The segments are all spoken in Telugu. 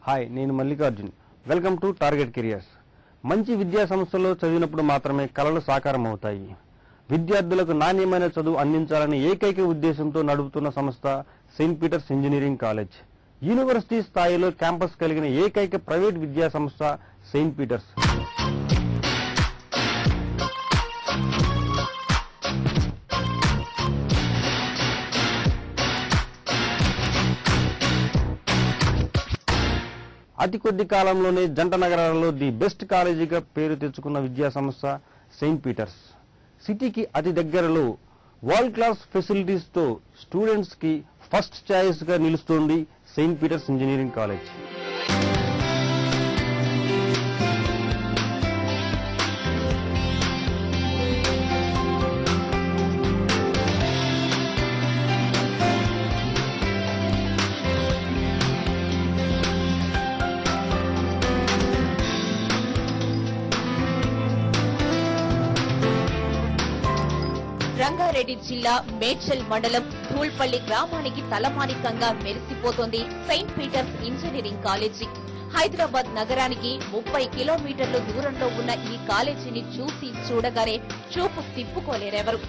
హాయ్, నేను Mallikarjun. Welcome to target careers. మంచి విద్యా సంస్థల్లో చదివినప్పుడు మాత్రమే కలలు సాకారం అవుతాయి. విద్యార్థులకు నాణ్యమైన చదువు అందించాలనే ఏకైక ఉద్దేశంతో నడుపుతున్న సంస్థ saint Peter's engineering college. University స్థాయిలో క్యాంపస్ కలిగిన ఏకైక ప్రైవేట్ విద్యా సంస్థ సెయింట్ పీటర్స్. అతి కొద్ది కాలంలోనే జంట నగరాలలో ది బెస్ట్ కాలేజీగా పేరు తెచ్చుకున్న విద్యా సంస్థ సెయింట్ పీటర్స్. సిటీకి అతి దగ్గరలో వరల్డ్ క్లాస్ ఫెసిలిటీస్ తో స్టూడెంట్స్ కి ఫస్ట్ చాయిస్ గా నిలుస్తోంది saint Peter's engineering college. Rangareddy జిల్లా మేడ్చల్ మండలం ధూల్పల్లి గ్రామానికి తలమానికంగా మెరిసిపోతోంది saint Peter's engineering college. Hyderabad నగరానికి 30 కిలోమీటర్ల దూరంలో ఉన్న ఈ కాలేజీని చూసి చూడగానే చూపు తిప్పుకోలేరెవరు.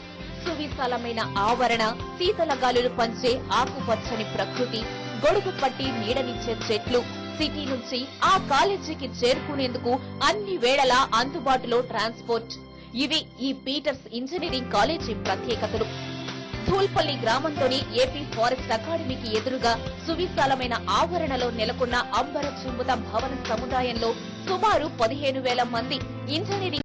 సువిశాలమైన ఆవరణ, శీతల గాలులు పంచే ఆకుపచ్చని ప్రకృతి, గొడుగు పట్టి నీడనిచ్చే చెట్లు, సిటీ నుంచి ఆ కాలేజీకి చేరుకునేందుకు అన్ని వేళలా అందుబాటులో ట్రాన్స్పోర్ట్. ఇవి ఈ పీటర్స్ ఇంజనీరింగ్ కాలేజీ ప్రత్యేకతలు. ధూల్పల్లి గ్రామంలోని ఏపీ ఫారెస్ట్ అకాడమీకి ఎదురుగా సువిశాలమైన ఆవరణలో నెలకొన్న అంబర చుంబుత భవన సముదాయంలో సుమారు 15,000 మంది ఇంజనీరింగ్